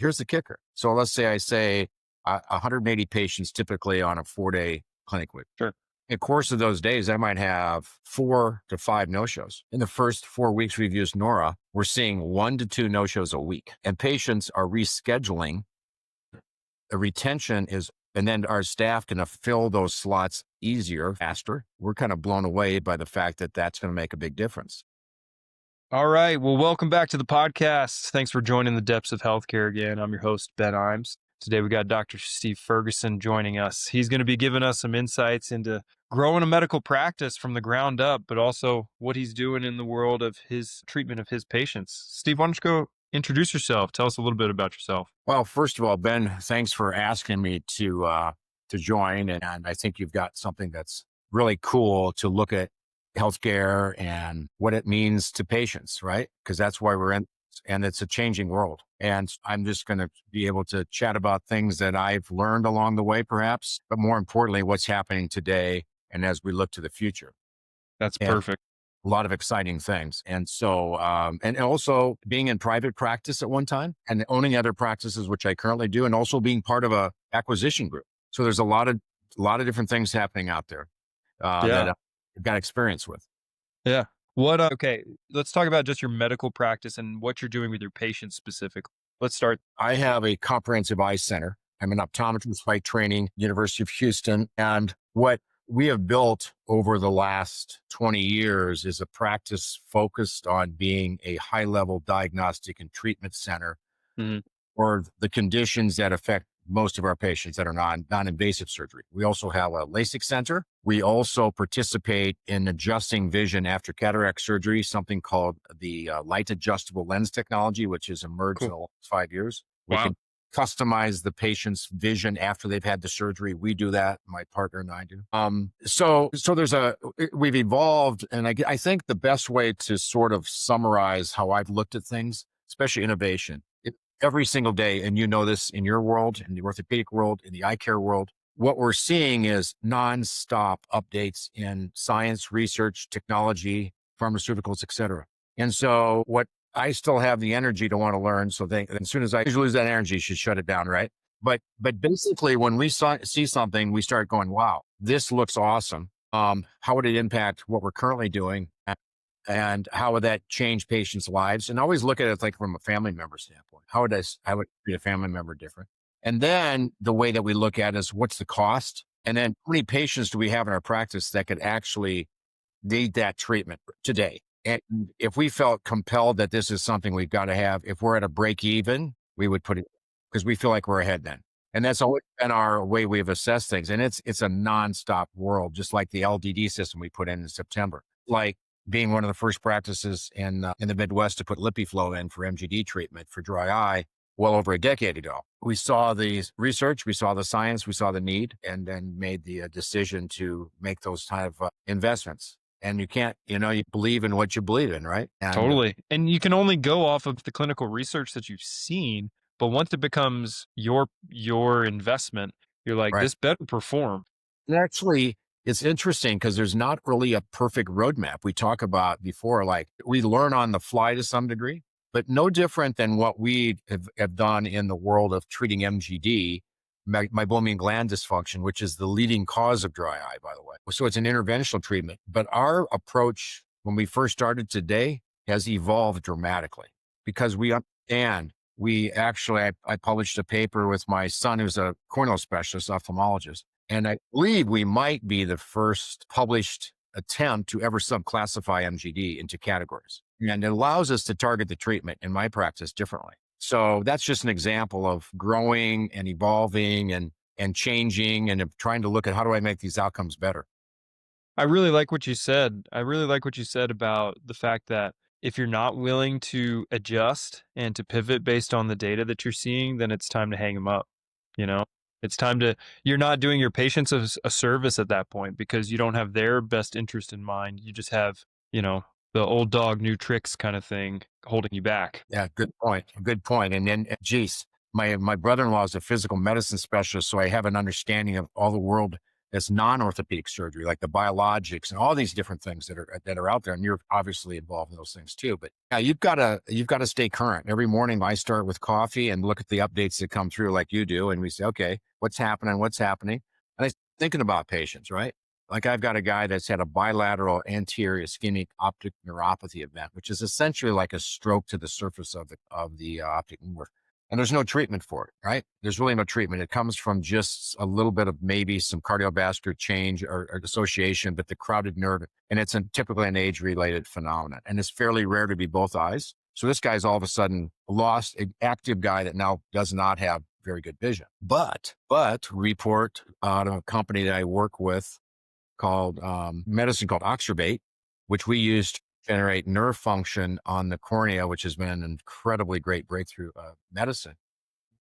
here's the kicker. So let's say I say 180 patients typically on a 4-day clinic week. Sure. In the course of those days, I might have 4 to 5 no-shows. In the first 4 weeks we've used Nora, we're seeing 1 to 2 no-shows a week, and patients are rescheduling. The retention is, and then our staff can fill those slots easier, faster. We're kind of blown away by the fact that that's going to make a big difference. All right. Well, welcome back to the podcast. Thanks for joining the Depths of Healthcare again. I'm your host, Ben Imes. Today, we got Dr. Steve Ferguson joining us. He's going to be giving us some insights into growing a medical practice from the ground up, but also what he's doing in the world of his treatment of his patients. Steve, why don't you go introduce yourself? Tell us a little bit about yourself. Well, first of all, Ben, thanks for asking me to join, and I think you've got something that's really cool to look at healthcare and what it means to patients, right? Because that's why we're in, and it's a changing world. And I'm just going to be able to chat about things that I've learned along the way, perhaps, but more importantly, what's happening today and as we look to the future. That's And perfect. a lot of exciting things. And so, and also being in private practice at one time and owning other practices, which I currently do, and also being part of a acquisition group. So there's a lot of different things happening out there that I've got experience with. Yeah. Okay, let's talk about just your medical practice and what you're doing with your patients specifically. Let's start. I have a comprehensive eye center. I'm an optometrist by training, University of Houston. And what we have built over the last 20 years is a practice focused on being a high level diagnostic and treatment center Mhm. for the conditions that affect most of our patients that are non-invasive surgery. We also have a LASIK center. We also participate in adjusting vision after cataract surgery, something called the light adjustable lens technology, which has emerged in Cool. the last 5 years. We Wow. can customize the patient's vision after they've had the surgery. We do that. My partner and I do. So we've evolved, and I think the best way to sort of summarize how I've looked at things, especially innovation, every single day, and you know this in your world, in the orthopedic world, in the eye care world, what we're seeing is nonstop updates in science, research, technology, pharmaceuticals, et cetera. And so what I still have the energy to want to learn. So as soon as I lose that energy, you should shut it down, right? But basically, when we see something, we start going, wow, this looks awesome. How would it impact what we're currently doing? And how would that change patients' lives? And always look at it like from a family member standpoint. How would treat a family member different? And then the way that we look at it is what's the cost? And then how many patients do we have in our practice that could actually need that treatment today? And if we felt compelled that this is something we've got to have, if we're at a break even, we would put it because we feel like we're ahead then. And that's always been our way we've assessed things. And it's a nonstop world, just like the LDD system we put in September. Like being one of the first practices in the Midwest to put LipiFlow in for MGD treatment for dry eye well over a decade ago. We saw the research, we saw the science, we saw the need, and then made the decision to make those kind of investments. And you can't, you believe in what you believe in, right? And Totally. And you can only go off of the clinical research that you've seen, but once it becomes your investment, you're like, right. this better perform. And actually, it's interesting because there's not really a perfect roadmap. We talk about before, like we learn on the fly to some degree, but no different than what we have done in the world of treating MGD, meibomian gland dysfunction, which is the leading cause of dry eye, by the way. So it's an interventional treatment. But our approach when we first started today has evolved dramatically because we understand. I published a paper with my son, who's a corneal specialist, ophthalmologist. And I believe we might be the first published attempt to ever subclassify MGD into categories. And it allows us to target the treatment in my practice differently. So that's just an example of growing and evolving and changing and of trying to look at how do I make these outcomes better. I really like what you said. I really like what you said about the fact that if you're not willing to adjust and to pivot based on the data that you're seeing, then it's time to hang them up. You know, it's time you're not doing your patients a service at that point because you don't have their best interest in mind. You just have, the old dog, new tricks kind of thing holding you back. Yeah, good point. Good point. And then, geez, my brother-in-law is a physical medicine specialist, so I have an understanding of all the world that's non-orthopedic surgery, like the biologics and all these different things that are out there. And you're obviously involved in those things too. But yeah, you've got to stay current. Every morning I start with coffee and look at the updates that come through like you do. And we say, okay, what's happening? What's happening? And I'm thinking about patients, right? Like I've got a guy that's had a bilateral anterior ischemic optic neuropathy event, which is essentially like a stroke to the surface of the optic nerve. And there's no treatment for it, right? There's really no treatment. It comes from just a little bit of maybe some cardiovascular change or association, but the carotid nerve, and it's typically an age-related phenomenon. And it's fairly rare to be both eyes. So this guy's all of a sudden lost an active guy that now does not have very good vision. But report out of a company that I work with called medicine called Oxerbate, which we used to generate nerve function on the cornea, which has been an incredibly great breakthrough medicine.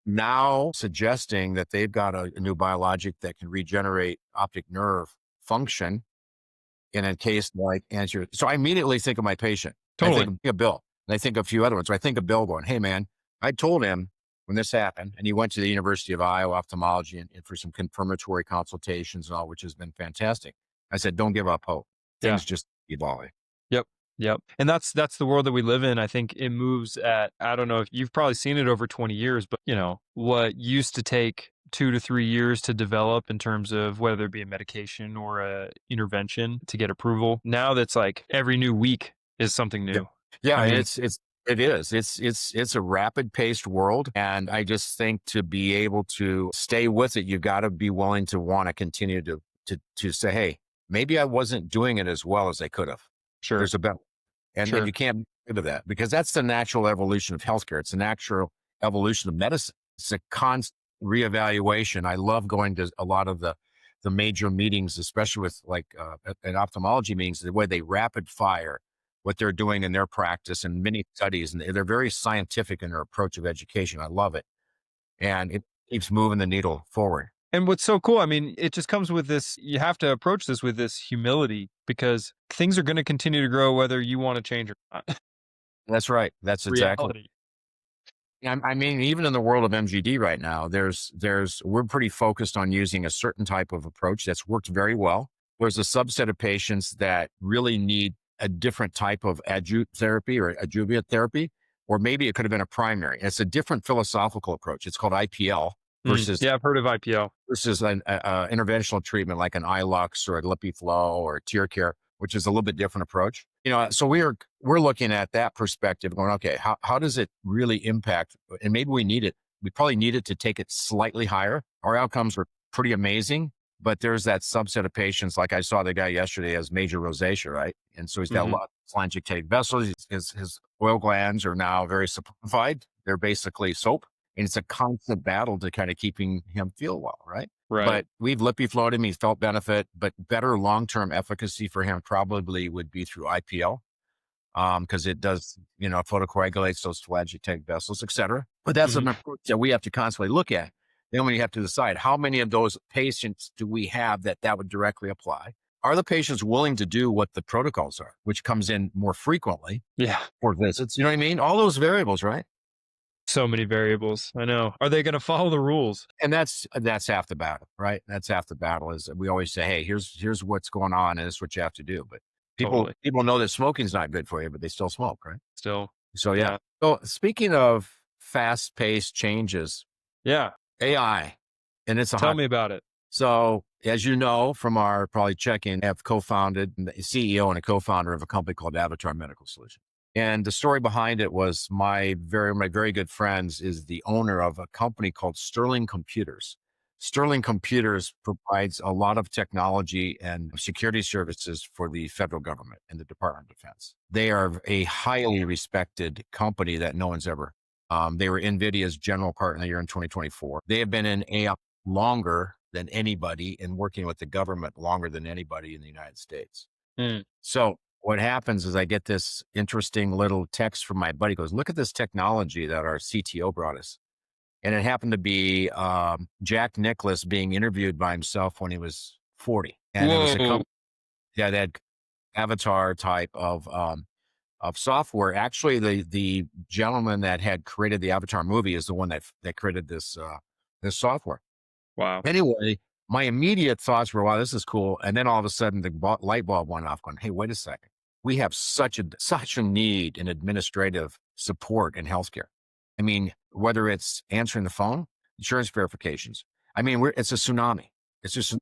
Now suggesting that they've got a new biologic that can regenerate optic nerve function in a case like anterior. So I immediately think of my patient. Totally. I think of Bill, and I think of a few other ones. So I think of Bill going, hey man, I told him when this happened, and he went to the University of Iowa ophthalmology and for some confirmatory consultations and all, which has been fantastic. I said, don't give up hope. Things just evolving. Yep. And that's the world that we live in. I think it moves at, I don't know if you've probably seen it over 20 years, but what used to take 2 to 3 years to develop in terms of whether it be a medication or a intervention to get approval. Now that's like every new week is something new. Yeah, I mean, it is. It's a rapid paced world. And I just think to be able to stay with it, you've got to be willing to want to continue to say, hey, maybe I wasn't doing it as well as I could have. Sure. There's a better. And then you can't get rid of that because that's the natural evolution of healthcare. It's the natural evolution of medicine. It's a constant reevaluation. I love going to a lot of the major meetings, especially with like in ophthalmology meetings, the way they rapid fire what they're doing in their practice and many studies. And they're very scientific in their approach of education. I love it. And it keeps moving the needle forward. And what's so cool, I mean, it just comes with this, you have to approach this with this humility because things are going to continue to grow whether you want to change or not. That's right. That's exactly. I mean, even in the world of MGD right now, we're pretty focused on using a certain type of approach that's worked very well. There's a subset of patients that really need a different type of adjuvant therapy or adjuvant therapy, or maybe it could have been a primary. It's a different philosophical approach. It's called IPL. Versus, I've heard of IPL. Versus an interventional treatment like an iLux or a LipiFlow or TearCare, which is a little bit different approach. So we're looking at that perspective going, okay, how does it really impact? And maybe we probably need it to take it slightly higher. Our outcomes were pretty amazing, but there's that subset of patients, like I saw the guy yesterday has major rosacea, right? And so he's got a lot of telangiectatic vessels. His oil glands are now very simplified. They're basically soap. And it's a constant battle to kind of keeping him feel well, right? Right. But we've LipiFlowed him. He's felt benefit, but better long-term efficacy for him probably would be through IPL because it does, photocoagulates those telangiectatic vessels, et cetera. But that's an approach that we have to constantly look at. Then we have to decide how many of those patients do we have that would directly apply? Are the patients willing to do what the protocols are, which comes in more frequently for visits? You know what I mean? All those variables, right? So many variables. I know. Are they going to follow the rules? And that's half the battle, right? That's half the battle is we always say, hey, here's what's going on and this is what you have to do. But people know that smoking's not good for you, but they still smoke, right? Still. So yeah. So speaking of fast-paced changes, AI, and tell me about it. So as you know from our probably check-in, I've co-founded the CEO and a co-founder of a company called Avatar Medical Solutions. And the story behind it was my very good friends is the owner of a company called Sterling Computers. Sterling Computers provides a lot of technology and security services for the federal government and the Department of Defense. They are a highly respected company that no one's ever. They were NVIDIA's general partner of the year in 2024. They have been in AI longer than anybody and working with the government longer than anybody in the United States. So what happens is I get this interesting little text from my buddy. He goes, look at this technology that our CTO brought us. And it happened to be Jack Nicklaus being interviewed by himself when he was 40. And it was a company that had Avatar type of software. Actually, the gentleman that had created the Avatar movie is the one that created this software. Wow. Anyway, My immediate thoughts were, wow, this is cool. And then all of a sudden the light bulb went off going, hey, wait a second. We have such a need in administrative support in healthcare. I mean, whether it's answering the phone, insurance verifications. I mean, it's a tsunami. It's just,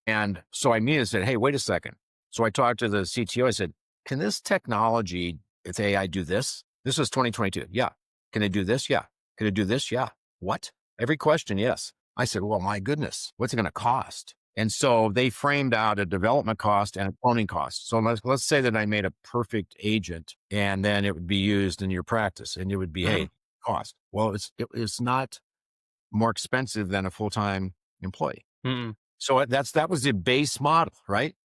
and so I immediately said, hey, wait a second. So I talked to the CTO. I said, can this technology, if AI do this? This was 2022. Yeah. Can it do this? Yeah. Can it do this? Yeah. What? Every question, yes. I said, well, my goodness, what's it going to cost? And so they framed out a development cost and a cloning cost. So let's say that I made a perfect agent and then it would be used in your practice and it would be, hey, cost. Well, it's not more expensive than a full-time employee. Mm-mm. So that was the base model, right?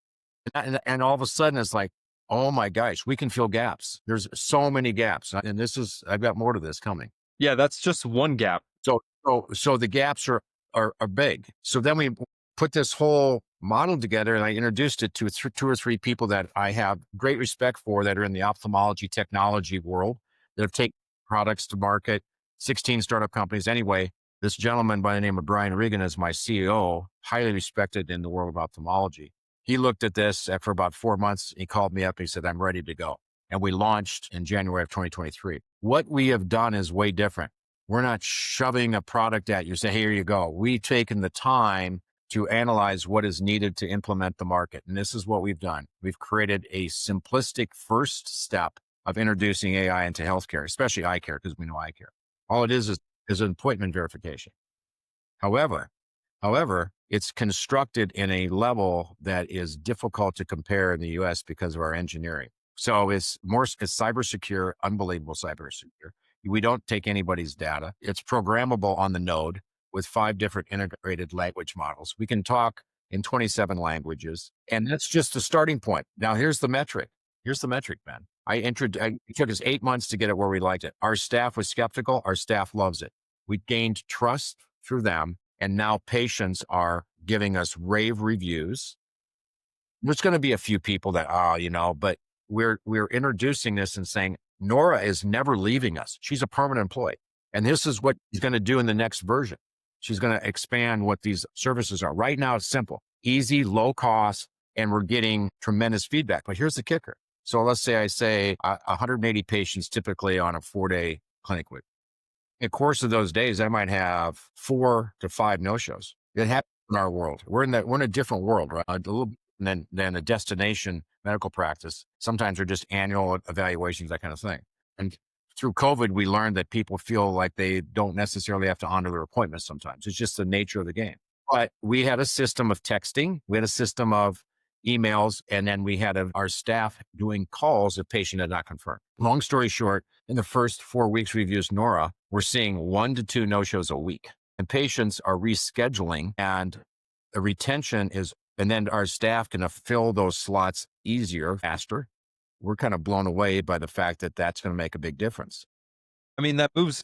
And all of a sudden it's like, oh my gosh, we can fill gaps. There's so many gaps. And I've got more to this coming. Yeah, that's just one gap. So the gaps are big. So then we put this whole model together and I introduced it to two or three people that I have great respect for that are in the ophthalmology technology world that have taken products to market, 16 startup companies. Anyway, this gentleman by the name of Brian Regan is my CEO, highly respected in the world of ophthalmology. He looked at this after about 4 months. He called me up and he said, I'm ready to go. And we launched in January of 2023. What we have done is way different. We're not shoving a product at you, say, here you go. We've taken the time to analyze what is needed to implement the market. And this is what we've done. We've created a simplistic first step of introducing AI into healthcare, especially eye care, because we know eye care. All it is an appointment verification. However, it's constructed in a level that is difficult to compare in the US because of our engineering. So it's cyber secure, unbelievable cyber secure. We don't take anybody's data. It's programmable on the node with 5 different integrated language models. We can talk in 27 languages. And that's just the starting point. Now, here's the metric. Man. It took us 8 months to get it where we liked it. Our staff was skeptical. Our staff loves it. We gained trust through them. And now patients are giving us rave reviews. There's going to be a few people that, but we're introducing this and saying, Nora is never leaving us. She's a permanent employee. And this is what she's going to do in the next version. She's going to expand what these services are. Right now, it's simple, easy, low cost, and we're getting tremendous feedback. But here's the kicker. So let's say I say 180 patients typically on a 4-day clinic week. In the course of those days, I might have 4 to 5 no-shows. It happens in our world. We're in a different world, right? A little than a destination medical practice. Sometimes they're just annual evaluations, that kind of thing. And through COVID, we learned that people feel like they don't necessarily have to honor their appointments sometimes. It's just the nature of the game. But we had a system of texting. We had a system of emails. And then we had our staff doing calls if patient had not confirmed. Long story short, in the first 4 weeks we've used Nora, we're seeing 1 to 2 no-shows a week. And patients are rescheduling and the retention is, and then our staff can fill those slots easier, faster. We're kind of blown away by the fact that that's going to make a big difference. I mean, that moves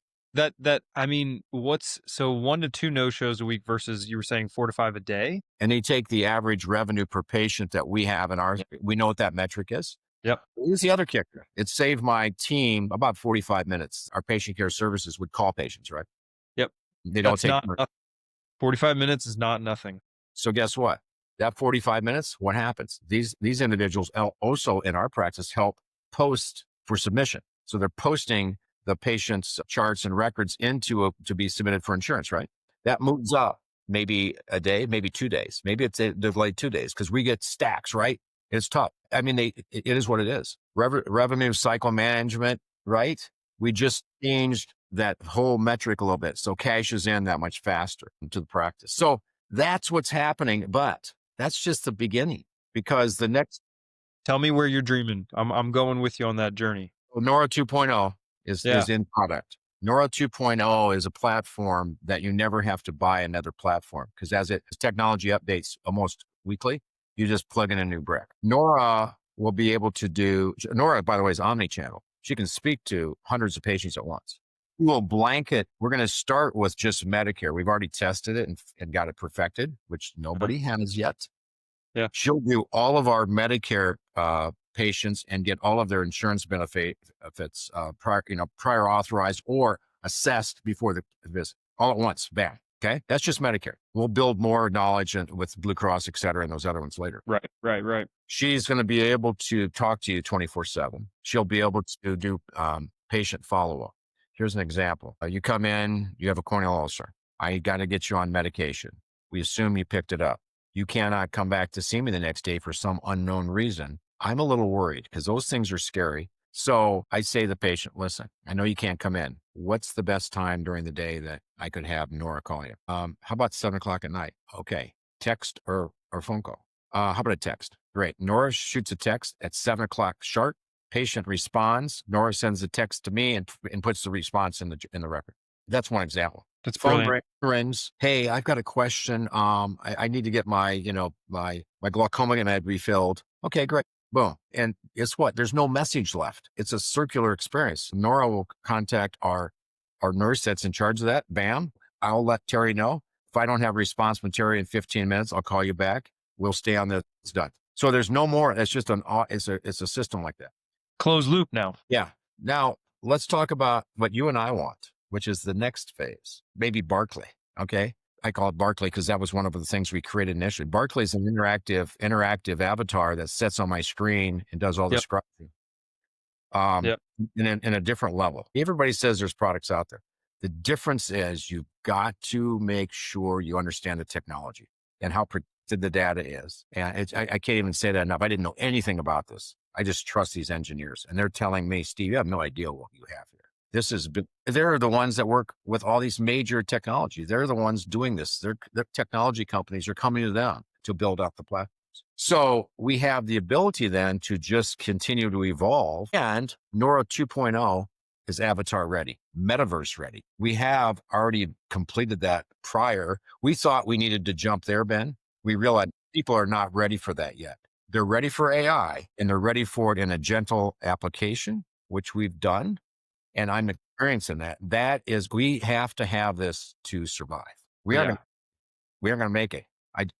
so 1 to 2 no-shows a week versus you were saying 4 to 5 a day? And they take the average revenue per patient that we have in ours. We know what that metric is. Yep. Here's the other kicker. It saved my team about 45 minutes. Our patient care services would call patients, right? Yep. They don't take 45 minutes is not nothing. So guess what? That 45 minutes, what happens? These individuals also in our practice help post for submission. So they're posting the patient's charts and records to be submitted for insurance, right? That moves up maybe a day, maybe 2 days. Maybe it's delayed 2 days because we get stacks, right? It's tough. I mean, it is what it is. Revenue cycle management, right? We just changed that whole metric a little bit. So cash is in that much faster into the practice. So that's what's happening. But that's just the beginning because the next. Tell me where you're dreaming. I'm going with you on that journey. Nora 2.0 is in product. Nora 2.0 is a platform that you never have to buy another platform because as technology updates almost weekly, you just plug in a new brick. Nora will be able to do, Nora, by the way, is omni-channel. She can speak to hundreds of patients at once. We'll blanket. We're going to start with just Medicare. We've already tested it and got it perfected, which nobody has yet. Yeah. She'll do all of our Medicare patients and get all of their insurance benefits prior authorized or assessed before the visit all at once. Bam. Okay. That's just Medicare. We'll build more knowledge with Blue Cross, et cetera, and those other ones later. Right. She's going to be able to talk to you 24/7. She'll be able to do patient follow-up. Here's an example. You come in, you have a corneal ulcer. I got to get you on medication. We assume you picked it up. You cannot come back to see me the next day for some unknown reason. I'm a little worried because those things are scary. So I say to the patient, listen, I know you can't come in. What's the best time during the day that I could have Nora call you? How about 7:00 at night? Okay. Text or phone call? How about a text? Great. Nora shoots a text at 7:00 sharp. Patient responds. Nora sends a text to me and puts the response in the record. That's one example. That's Phone brilliant. rings. Hey, I've got a question. I need to get my glaucoma med refilled. Okay, great. Boom. And guess what? There's no message left. It's a circular experience. Nora will contact our nurse that's in charge of that. Bam. I'll let Terry know. If I don't have a response from Terry in 15 minutes, I'll call you back. We'll stay on this. It's done. So there's no more. That's just it's a system like that. Closed loop now. Yeah. Now let's talk about what you and I want, which is the next phase. Maybe Barkley. Okay. I call it Barkley because that was one of the things we created initially. Barkley is an interactive avatar that sits on my screen and does all the scribing. In a different level. Everybody says there's products out there. The difference is you've got to make sure you understand the technology and how protected the data is. And I can't even say that enough. I didn't know anything about this. I just trust these engineers and they're telling me, Steve, you have no idea what you have here. They're the ones that work with all these major technologies. They're the ones doing this. Their technology companies are coming to them to build up the platforms. So we have the ability then to just continue to evolve, and Nora 2.0 is avatar ready, metaverse ready. We have already completed that prior. We thought we needed to jump there, Ben. We realized people are not ready for that yet. They're ready for AI and they're ready for it in a gentle application, which we've done. And I'm experiencing that. That is, we have to have this to survive. We are going to make it.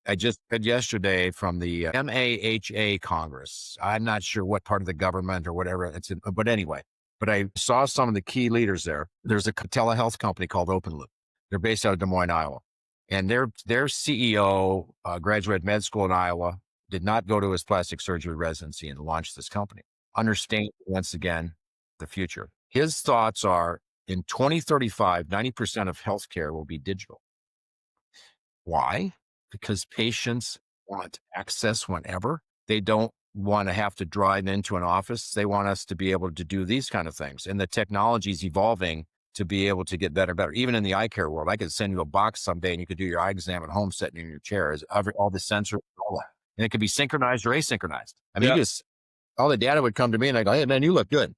I just read yesterday from the MAHA Congress. I'm not sure what part of the government or whatever it's in, but anyway, but I saw some of the key leaders there. There's a telehealth company called OpenLoop. They're based out of Des Moines, Iowa. And their CEO graduated med school in Iowa, did not go to his plastic surgery residency and launched this company. Understand once again, the future. His thoughts are in 2035, 90% of healthcare will be digital. Why? Because patients want access whenever. They don't want to have to drive into an office. They want us to be able to do these kind of things. And the technology is evolving to be able to get better and better. Even in the eye care world, I could send you a box someday and you could do your eye exam at home sitting in your chair. All the sensors, all that. And it could be synchronized or asynchronized. I mean, all the data would come to me and I go, hey, man, you look good.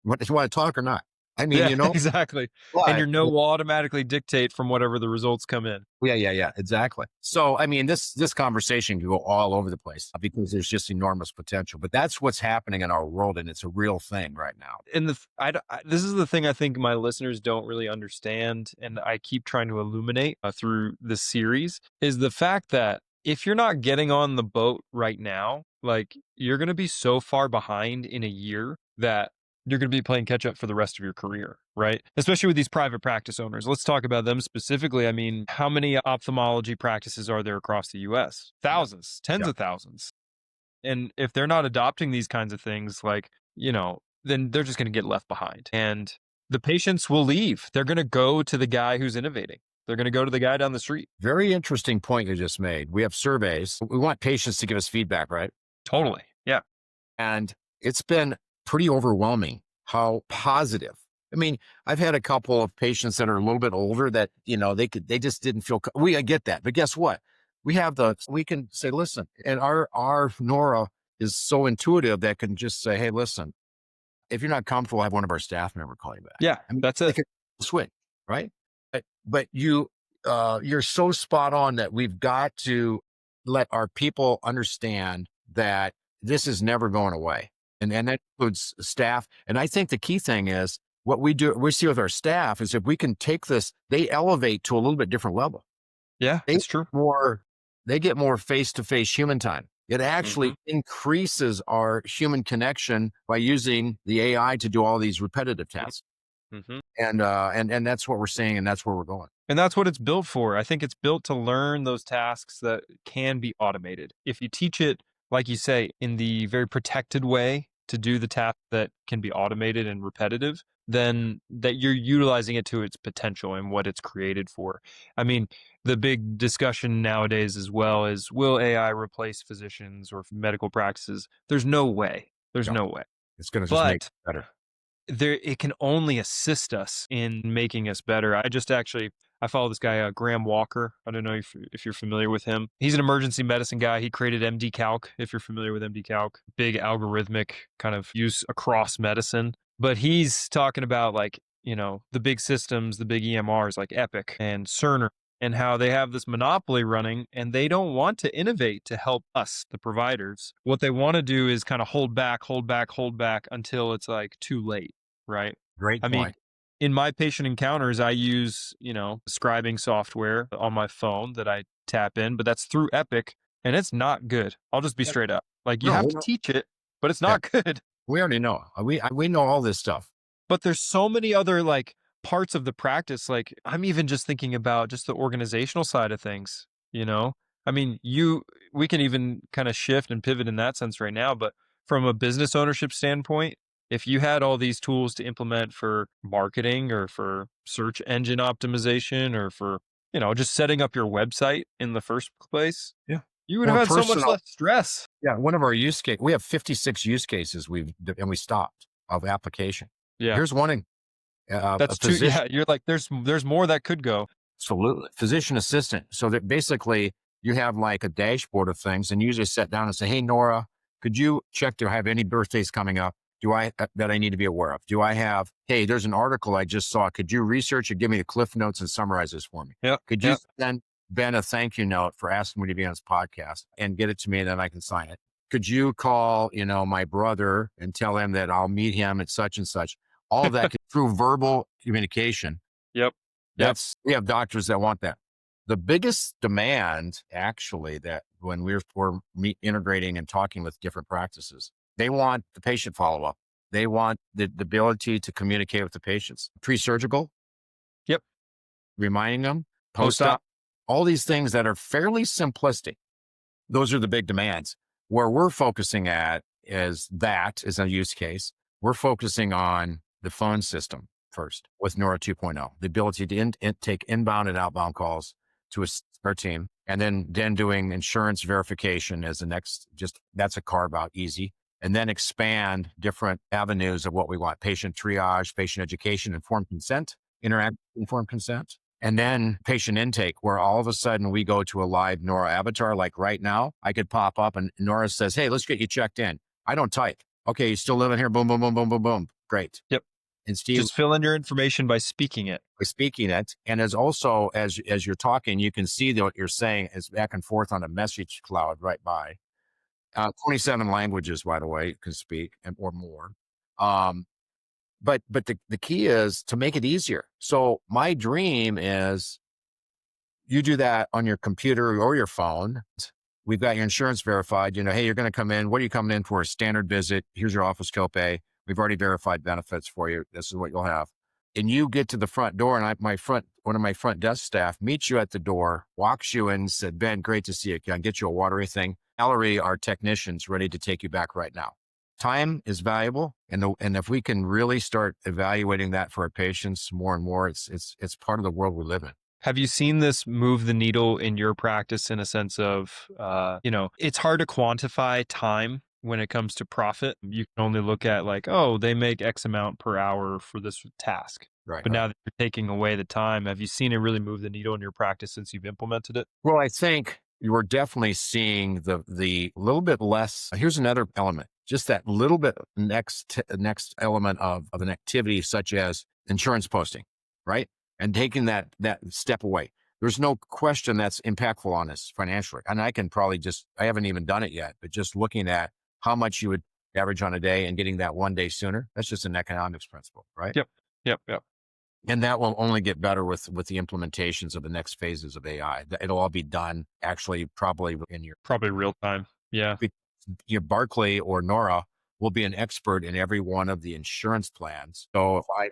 You want to talk or not? I mean, exactly. And your note will automatically dictate from whatever the results come in. Yeah, exactly. So, I mean, this conversation can go all over the place because there's just enormous potential, but that's what's happening in our world. And it's a real thing right now. And this is the thing I think my listeners don't really understand. And I keep trying to illuminate through this series is the fact that if you're not getting on the boat right now, like you're going to be so far behind in a year that you're going to be playing catch up for the rest of your career, right? Especially with these private practice owners. Let's talk about them specifically. I mean, how many ophthalmology practices are there across the US? Thousands, tens of thousands. And if they're not adopting these kinds of things, like, then they're just going to get left behind. And the patients will leave. They're going to go to the guy who's innovating. They're going to go to the guy down the street. Very interesting point you just made. We have surveys. We want patients to give us feedback, right? Totally. Yeah. And it's been pretty overwhelming how positive. I mean, I've had a couple of patients that are a little bit older that, they just didn't feel, I get that. But guess what? We can say, listen, and our Nora is so intuitive that can just say, hey, listen, if you're not comfortable, have one of our staff member call you back. Yeah, that's it. Switch, right? But you're so spot on that we've got to let our people understand that this is never going away. And that includes staff. And I think the key thing is what we see with our staff is if we can take this, they elevate to a little bit different level. Yeah, it's true. They get more face-to-face human time. It actually increases our human connection by using the AI to do all these repetitive tasks. And that's what we're seeing and that's where we're going. And that's what it's built for. I think it's built to learn those tasks that can be automated. If you teach it, like you say, in the very protected way to do the task that can be automated and repetitive, then that you're utilizing it to its potential and what it's created for. I mean, the big discussion nowadays as well is, will AI replace physicians or medical practices? There's no way. There's No, no way. it's going to just make But it better. it can only assist us in making us better. I follow this guy, Graham Walker. I don't know if you're familiar with him. He's an emergency medicine guy. He created MD Calc, if you're familiar with MD Calc, big algorithmic kind of use across medicine. But he's talking about, like, the big systems, the big EMRs like Epic and Cerner, and how they have this monopoly running and they don't want to innovate to help us, the providers. What they want to do is kind of hold back, hold back, hold back until it's like too late, right? Great I mean, point. in my patient encounters, I use, scribing software on my phone that I tap in, but that's through Epic and it's not good. I'll just be Yeah. straight up. Like, you No, have we to know. teach it, but it's Yeah, not good. we already know. We know all this stuff. But there's so many other, like, parts of the practice. Like, I'm even just thinking about just the organizational side of things, you know? I mean, we can even kind of shift and pivot in that sense right now, but from a business ownership standpoint, if you had all these tools to implement for marketing or for search engine optimization or for, just setting up your website in the first place, Yeah. you would have More had so much personal. less stress. Yeah, one of our use case, we have 56 use cases and we stopped of application. Yeah. Here's one a That's too, physician, yeah. You're like, there's more that could go. absolutely, physician assistant. So that basically you have like a dashboard of things, and you just sit down and say, "Hey, Nora, could you check to have any birthdays coming up? Do I that I need to be aware of? Do I have? Hey, there's an article I just saw. Could you research it, give me the cliff notes, and summarize this for me? Yep. Could you Yep. send Ben a thank you note for asking me to be on this podcast and get it to me, and then I can sign it? Could you call, my brother and tell him that I'll meet him at such and such?" All of that through verbal communication. Yep. Yep. We have doctors that want that. The biggest demand, actually, that when we're integrating and talking with different practices, they want the patient follow up. They want the ability to communicate with the patients, pre-surgical, Yep. reminding them, Post-op. post-op, all these things that are fairly simplistic. Those are the big demands. Where we're focusing at is a use case. We're focusing on the phone system first with Nora 2.0, the ability to take inbound and outbound calls to our team, and then doing insurance verification as the next, that's a carve out easy, and then expand different avenues of what we want: patient triage, patient education, informed consent, interact informed consent, and then patient intake, where all of a sudden we go to a live Nora avatar. Like right now, I could pop up and Nora says, "Hey, let's get you checked in." I don't type. "Okay, you still living here?" Boom, boom, boom, boom, boom, boom. Great. Yep. And Steve, Just fill in your information by speaking it. by speaking it, and as also as you're talking, you can see that what you're saying is back and forth on a message cloud right by. 27 languages, by the way, you can speak or more. But the key is to make it easier. So my dream is you do that on your computer or your phone. We've got your insurance verified. Hey, you're going to come in. What are you coming in for? A standard visit. Here's your office copay. We've already verified benefits for you. This is what you'll have. And you get to the front door, and one of my front desk staff meets you at the door, walks you in, and said, "Ben, great to see you. Can I get you a water or anything?" Valerie, our technician's ready to take you back right now. Time is valuable, and if we can really start evaluating that for our patients more and more, it's part of the world we live in. Have you seen this move the needle in your practice in a sense of, it's hard to quantify time when it comes to profit. You can only look at, like, oh, they make X amount per hour for this task. Right. But now that you're taking away the time, have you seen it really move the needle in your practice since you've implemented it? Well, I think you are definitely seeing the little bit less. Here's another element, just that little bit next element of an activity such as insurance posting, right? And taking that step away. There's no question that's impactful on us financially. And I can probably I haven't even done it yet, but just looking at how much you would average on a day and getting that one day sooner, that's just an economics principle, right? Yep. And that will only get better with the implementations of the next phases of AI. It'll all be done actually probably in Probably real time. Yeah. your Barclay or Nora will be an expert in every one of the insurance plans. So if I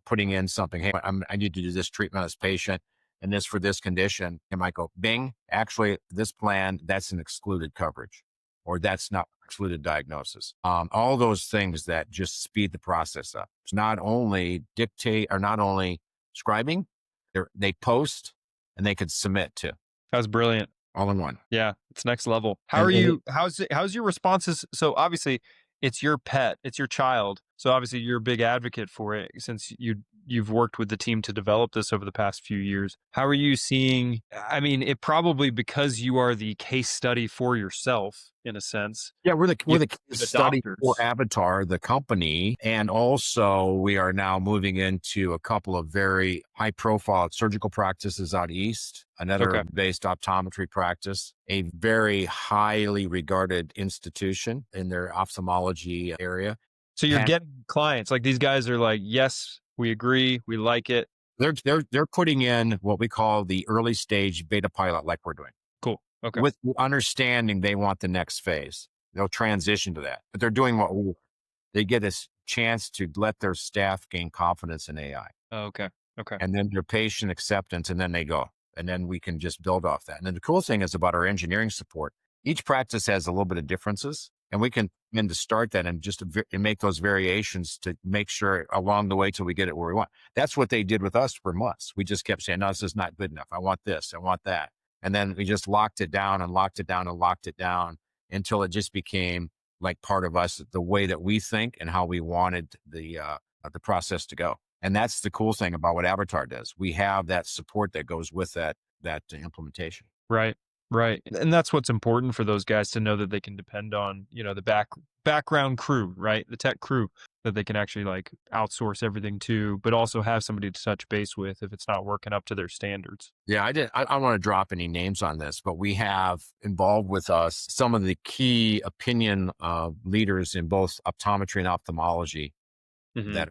putting in something, "Hey, I need to do this treatment on this patient. and this for this condition. It might go, bing, actually, this plan, that's an excluded coverage, or that's not excluded diagnosis. All those things that just speed the process up. It's not only scribing, they post and they could submit to That's brilliant. all in one. Yeah, it's next level. How And are it- you? How's your responses? So obviously, it's your pet, it's your child. So obviously, you're a big advocate for it since you've worked with the team to develop this over the past few years. How are you seeing? I mean, it probably because you are the case study for yourself in a sense. Yeah, we're the the case study doctors. for Avatar, the company, and also we are now moving into a couple of very high profile surgical practices out east. Another Okay. based optometry practice, a very highly regarded institution in their ophthalmology area. So you're And getting clients like these guys are like, yes, we agree, we like it. they're putting in what we call the early stage beta pilot, like we're doing, Cool. Okay. with understanding they want the next phase. They'll transition to that, but they're doing what they get a chance to let their staff gain confidence in AI, Okay. Okay. and then their patient acceptance, and then they go, and then we can just build off that. And then the cool thing is about our engineering support. Each practice has a little bit of differences, and we can begin to start that and just and make those variations to make sure along the way till we get it where we want. That's what they did with us for months. We just kept saying, no, this is not good enough. I want this. I want that. And then we just locked it down and locked it down and locked it down until it just became like part of us, the way that we think and how we wanted the process to go. And that's the cool thing about what Avatar does. We have that support that goes with that implementation. Right. Right. And that's what's important for those guys to know that they can depend on, the background crew, right? The tech crew that they can actually like outsource everything to, but also have somebody to touch base with if it's not working up to their standards. Yeah, I don't want to drop any names on this, but we have involved with us some of the key opinion leaders in both optometry and ophthalmology Mhm.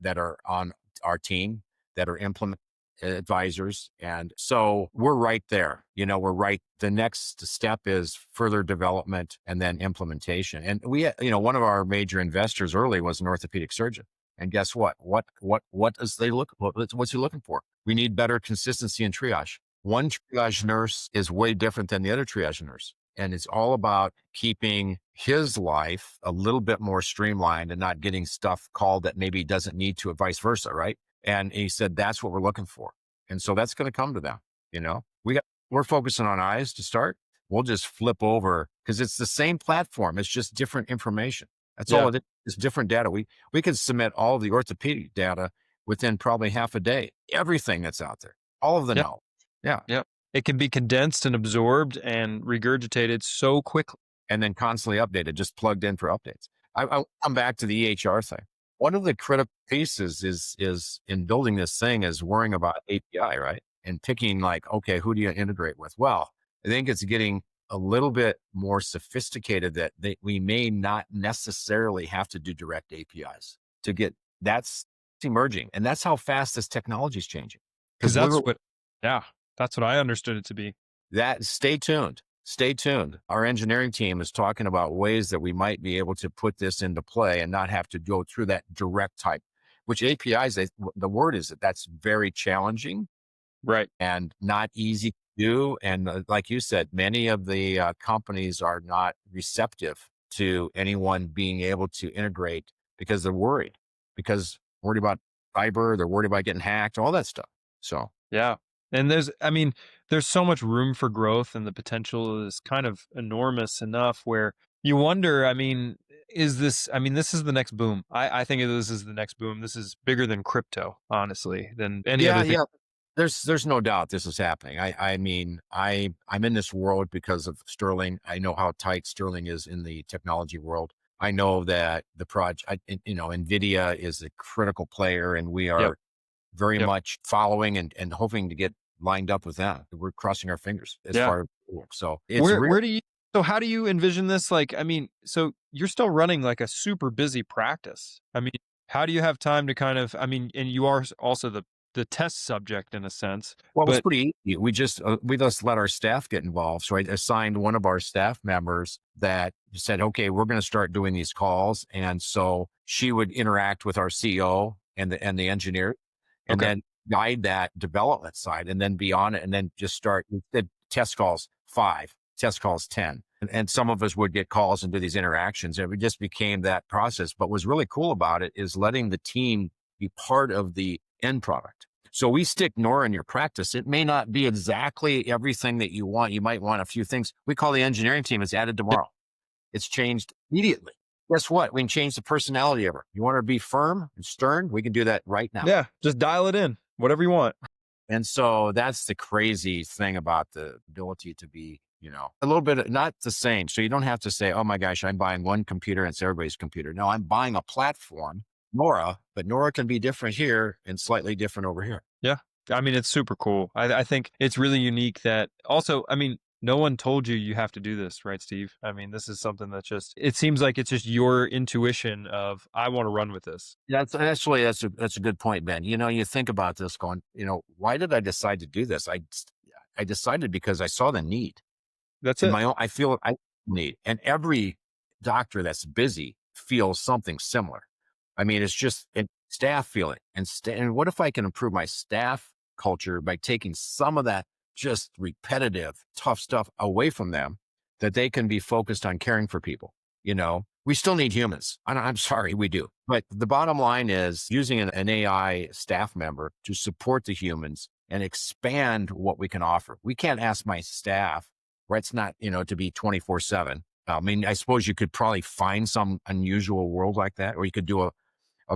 that are on our team, that are implement advisors. And so we're right there. We're right. The next step is further development and then implementation. And we, one of our major investors early was an orthopedic surgeon. And guess what? What's he looking for? We need better consistency in triage. One triage nurse is way different than the other triage nurse. And it's all about keeping his life a little bit more streamlined and not getting stuff called that maybe he doesn't need to, or vice versa, right? And he said, that's what we're looking for. And so that's going to come to them. We're focusing on eyes to start. We'll just flip over because it's the same platform. It's just different information. That's all it is. It's different data. We can submit all of the orthopedic data within probably half a day. Everything that's out there, all of the Yep. knowledge. Yeah. Yep. It can be condensed and absorbed and regurgitated so quickly. And then constantly updated, just plugged in for updates. I'll come back to the EHR thing. One of the critical pieces is in building this thing is worrying about API, right? And picking like, okay, who do you integrate with? Well, I think it's getting a little bit more sophisticated that we may not necessarily have to do direct APIs to get that's emerging. And that's how fast this technology is changing. Because that's what I understood it to be. Stay tuned. Stay tuned. Our engineering team is talking about ways that we might be able to put this into play and not have to go through that direct type, which APIs, the word is that's very challenging. Right. And not easy to do. And like you said, many of the companies are not receptive to anyone being able to integrate because they're worried about cyber, they're worried about getting hacked, all that stuff. So, yeah. And there's so much room for growth and the potential is kind of enormous enough where you wonder, this is the next boom. I think this is the next boom. This is bigger than crypto, honestly, than any other thing. Yeah. There's no doubt this is happening. I'm in this world because of Sterling. I know how tight Sterling is in the technology world. I know that the project, NVIDIA is a critical player and we are very much following and hoping to get lined up with them. We're crossing our fingers as far as so it's so how do you envision this? So you're still running like a super busy practice. How do you have time to kind of, and you are also the test subject in a sense. Well, it's pretty easy. We just let our staff get involved. So I assigned one of our staff members that said, okay, we're going to start doing these calls. And so she would interact with our CEO and the engineer. And then guide that development side and then be on it and then just start the test calls 5, test calls 10. And some of us would get calls and do these interactions. And it just became that process. But what's really cool about it is letting the team be part of the end product. So we stick Nora in your practice. It may not be exactly everything that you want. You might want a few things. We call the engineering team. It's added tomorrow. It's changed immediately. Guess what? We can change the personality of her. You want her to be firm and stern? We can do that right now. Yeah, just dial it in, whatever you want. And so that's the crazy thing about the ability to be, a little bit, not the same. So you don't have to say, oh my gosh, I'm buying one computer and it's everybody's computer. No, I'm buying a platform, Nora, but Nora can be different here and slightly different over here. Yeah. I mean, it's super cool. I think it's really unique that also, I mean, no one told you have to do this, right, Steve? I mean, this is something that it seems like it's just your intuition of, I want to run with this. That's actually, that's a good point, Ben. You think about this going, why did I decide to do this? I decided because I saw the need. That's in it. my own, I feel I need, and every doctor that's busy feels something similar. I mean, it's just staff feeling and what if I can improve my staff culture by taking some of that just repetitive, tough stuff away from them that they can be focused on caring for people. We still need humans. I'm sorry, we do. But the bottom line is using an AI staff member to support the humans and expand what we can offer. We can't ask my staff, right? It's not, to be 24/7. I mean, I suppose you could probably find some unusual world like that, or you could do a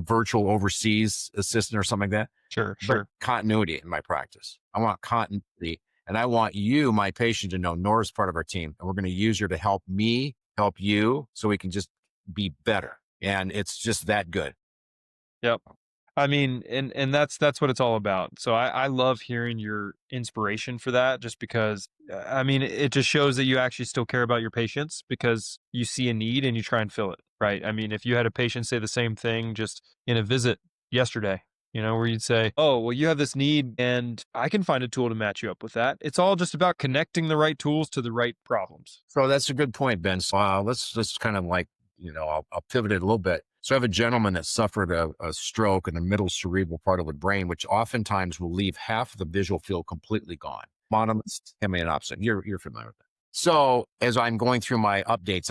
virtual overseas assistant or something like that. Sure. But continuity in my practice. I want continuity. And I want you, my patient, to know Nora's part of our team. And we're going to use her to help me, help you, so we can just be better. And it's just that good. Yep. I mean, and that's what it's all about. So I love hearing your inspiration for that, just because, I mean, it just shows that you actually still care about your patients because you see a need and you try and fill it, right? I mean, if you had a patient say the same thing just in a visit yesterday, where you'd say, oh, well, you have this need and I can find a tool to match you up with that. It's all just about connecting the right tools to the right problems. So that's a good point, Ben. So let's kind of like, I'll pivot it a little bit. So I have a gentleman that suffered a stroke in the middle cerebral part of the brain, which oftentimes will leave half of the visual field completely gone. Monomus hemianopsin. You're familiar with that. So as I'm going through my updates,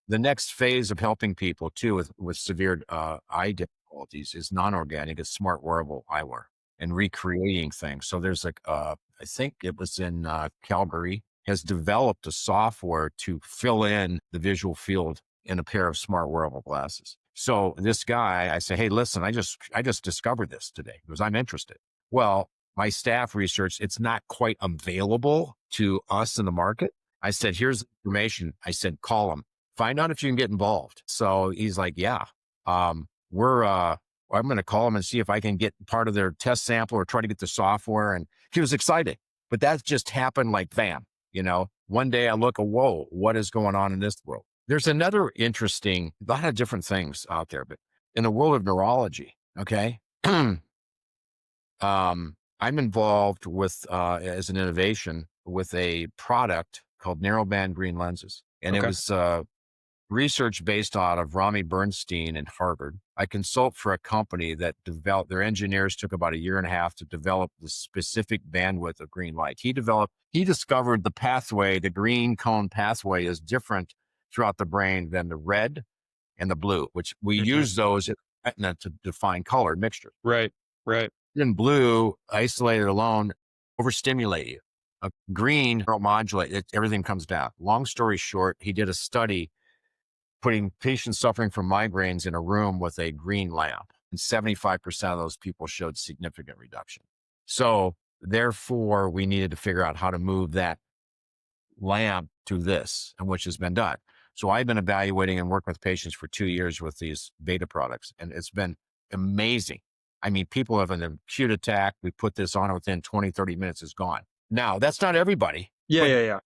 the next phase of helping people too with severe eye difficulties is non-organic, is smart wearable eyewear and recreating things. So there's I think it was in Calgary, has developed a software to fill in the visual field in a pair of smart wearable glasses. So this guy, I say, hey, listen, I just discovered this today because I'm interested. Well, my staff research, it's not quite available to us in the market. I said, here's information. I said, call him, find out if you can get involved. So he's like, yeah, I'm going to call him and see if I can get part of their test sample or try to get the software. And he was excited, but that just happened like bam, one day I look, whoa, what is going on in this world? There's another interesting, a lot of different things out there, but in the world of neurology, okay, I'm involved with, as an innovation with a product called narrowband green lenses. And It was research based out of Rami Bernstein in Harvard. I consult for a company that developed, their engineers took about 1.5 years to develop the specific bandwidth of green light. He discovered the pathway, the green cone pathway is different throughout the brain than the red and the blue, which we use those in retina to define color mixture. Right. In blue, isolated alone, overstimulate you. A green neuromodulate, everything comes down. Long story short, he did a study putting patients suffering from migraines in a room with a green lamp, and 75% of those people showed significant reduction. So therefore, we needed to figure out how to move that lamp to this, and which has been done. So I've been evaluating and working with patients for 2 years with these beta products, and it's been amazing. I mean, people have an acute attack. We put this on within 20, 30 minutes, it's gone. Now, that's not everybody. Yeah.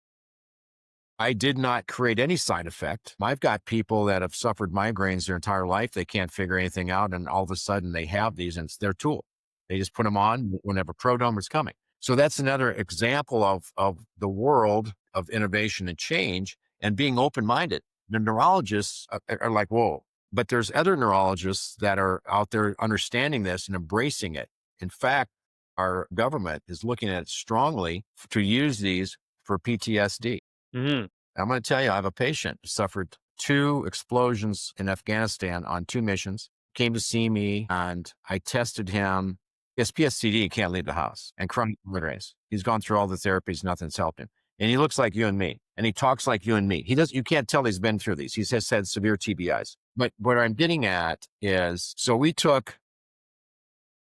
I did not create any side effect. I've got people that have suffered migraines their entire life. They can't figure anything out. And all of a sudden they have these and it's their tool. They just put them on whenever prodrome is coming. So that's another example of the world of innovation and change and being open-minded. The neurologists are like, whoa, but there's other neurologists that are out there understanding this and embracing it. In fact, our government is looking at it strongly to use these for PTSD. Mhm. I'm going to tell you, I have a patient who suffered 2 explosions in Afghanistan on 2 missions, came to see me, and I tested him. His PSTD can't leave the house, and chronic migraines. He's gone through all the therapies, nothing's helped him. And he looks like you and me, and he talks like you and me. You can't tell he's been through these. He has had severe TBIs. But what I'm getting at is, so we took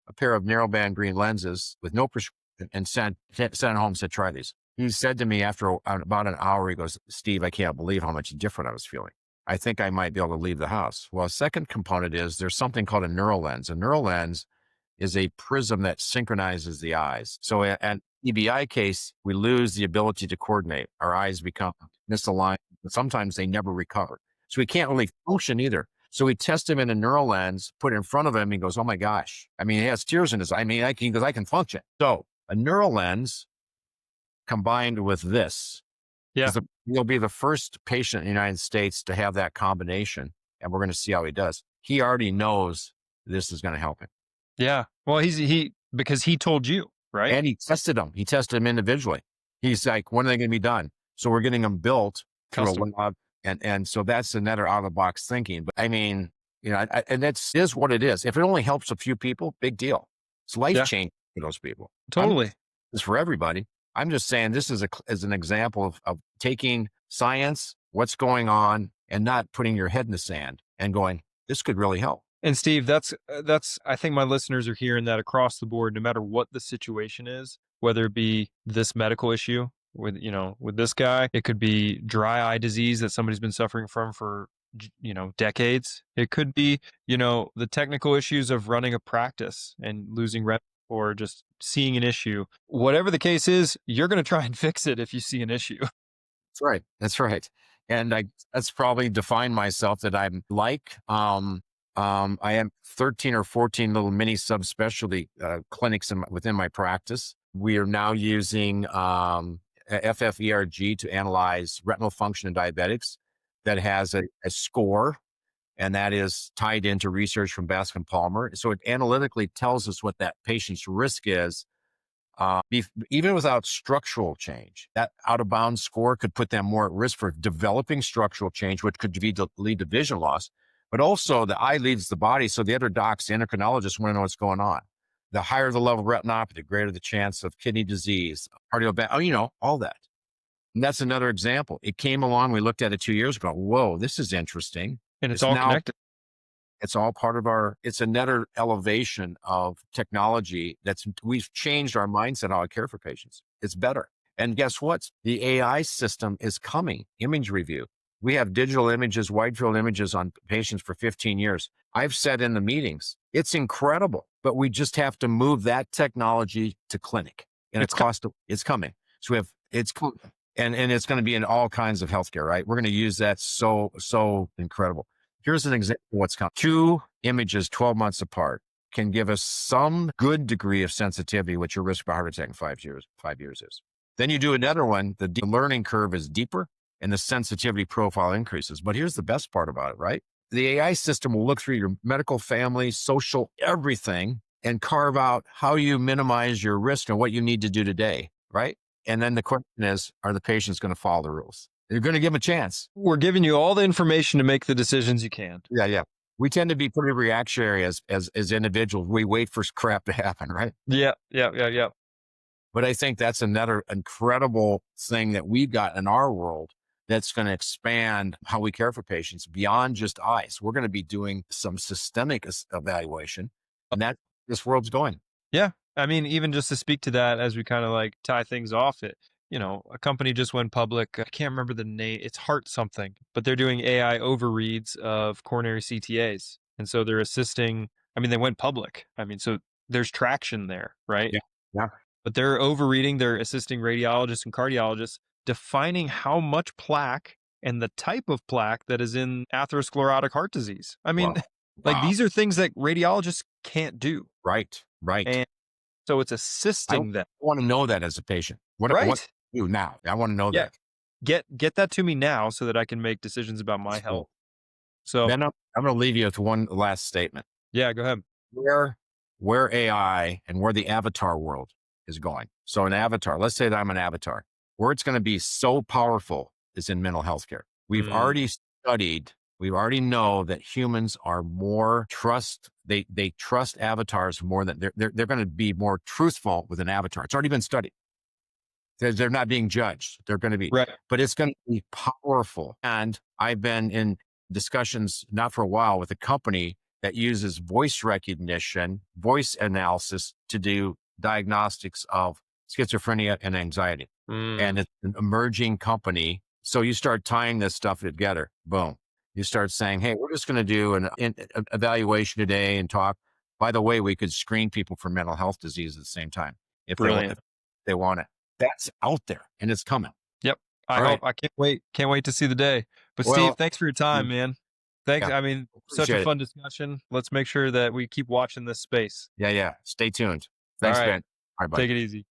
a pair of narrowband green lenses with no prescription and sent home and said, try these. He said to me after about an hour, he goes, Steve, I can't believe how much different I was feeling. I think I might be able to leave the house. Well, a second component is there's something called a neural lens. A neural lens is a prism that synchronizes the eyes. So at EBI case, we lose the ability to coordinate. Our eyes become misaligned. Sometimes they never recover. So we can't really function either. So we test him in a neural lens, put it in front of him. He goes, oh my gosh. I mean, he has tears in his eye. I mean, he goes, I can function. So a neural lens combined with this, Yeah. he'll be the first patient in the United States to have that combination. And we're going to see how he does. He already knows this is going to help him. Yeah. Well, because he told you, right? And he tested them. He tested them individually. He's like, when are they going to be done? So we're getting them built through a lab. And so that's another out of the box thinking. But I mean, and that's is what it is. If it only helps a few people, big deal. It's life changing for those people. Totally. It's for everybody. I'm just saying this is as an example of taking science, what's going on, and not putting your head in the sand and going, this could really help. And Steve, that's I think my listeners are hearing that across the board, no matter what the situation is, whether it be this medical issue with this guy, it could be dry eye disease that somebody's been suffering from for decades. It could be the technical issues of running a practice and losing revenue or just seeing an issue. Whatever the case is, you're going to try and fix it if you see an issue. That's right. That's right. And that's probably defined myself that I'm like. I have 13 or 14 little mini subspecialty clinics within my practice. We are now using FFERG to analyze retinal function in diabetics that has a score, and that is tied into research from Bascom Palmer. So it analytically tells us what that patient's risk is. Even without structural change, that out of bounds score could put them more at risk for developing structural change, which could lead to vision loss. But also the eye leads the body. So the other docs, the endocrinologists want to know what's going on. The higher the level of retinopathy, the greater the chance of kidney disease, cardiovascular, all that. And that's another example. It came along. We looked at it 2 years ago. Whoa, this is interesting. And it's all connected. It's all part of it's another elevation of technology we've changed our mindset, how I care for patients. It's better. And guess what? The AI system is coming, image review. We have digital images, wide field images on patients for 15 years. I've said in the meetings, it's incredible, but we just have to move that technology to clinic. And it's coming. So it's coming. And it's going to be in all kinds of healthcare, right? We're going to use that so incredible. Here's an example of what's coming. 2 images 12 months apart can give us some good degree of sensitivity, which your risk of a heart attack in 5 years is. Then you do another one, the learning curve is deeper and the sensitivity profile increases. But here's the best part about it, right? The AI system will look through your medical, family, social, everything, and carve out how you minimize your risk and what you need to do today, right? And then the question is, are the patients going to follow the rules? You're going to give them a chance. We're giving you all the information to make the decisions you can. Yeah. We tend to be pretty reactionary as individuals. We wait for crap to happen, right? Yeah. But I think that's another incredible thing that we've got in our world that's going to expand how we care for patients beyond just eyes. We're going to be doing some systemic evaluation, and that this world's going. Yeah. I mean, even just to speak to that as we kind of tie things off, a company just went public. I can't remember the name. It's Heart something, but they're doing AI overreads of coronary CTAs. And so they're assisting, they went public. So there's traction there, right? Yeah. But they're overreading, they're assisting radiologists and cardiologists, defining how much plaque and the type of plaque that is in atherosclerotic heart disease. Wow. These are things that radiologists can't do. Right. And so it's assisting them. I want to know that as a patient. What do you do now? I want to know that. Get that to me now so that I can make decisions about my health. So then I'm going to leave you with one last statement. Yeah, go ahead. Where where AI and where the avatar world is going. So an avatar, let's say that I'm an avatar, where it's going to be so powerful is in mental health care. We've already studied, we already know that humans are more they trust avatars more than they're going to be more truthful with an avatar. It's already been studied. They're not being judged. They're going to be, Right. but it's going to be powerful. And I've been in discussions, not for a while, with a company that uses voice recognition, voice analysis to do diagnostics of schizophrenia and anxiety. And it's an emerging company. So you start tying this stuff together, boom. You start saying, hey, we're just going to do an evaluation today and talk. By the way, we could screen people for mental health disease at the same time if they want it. That's out there and it's coming. Yep. I All hope. right. I can't wait. Can't wait to see the day. But Well, Steve, thanks for your time, man. Thanks. Yeah, I mean, such appreciate a it. fun discussion. Let's make sure that we keep watching this space. Yeah. Stay tuned. Thanks, All right. Ben. All right, bye. Take it easy.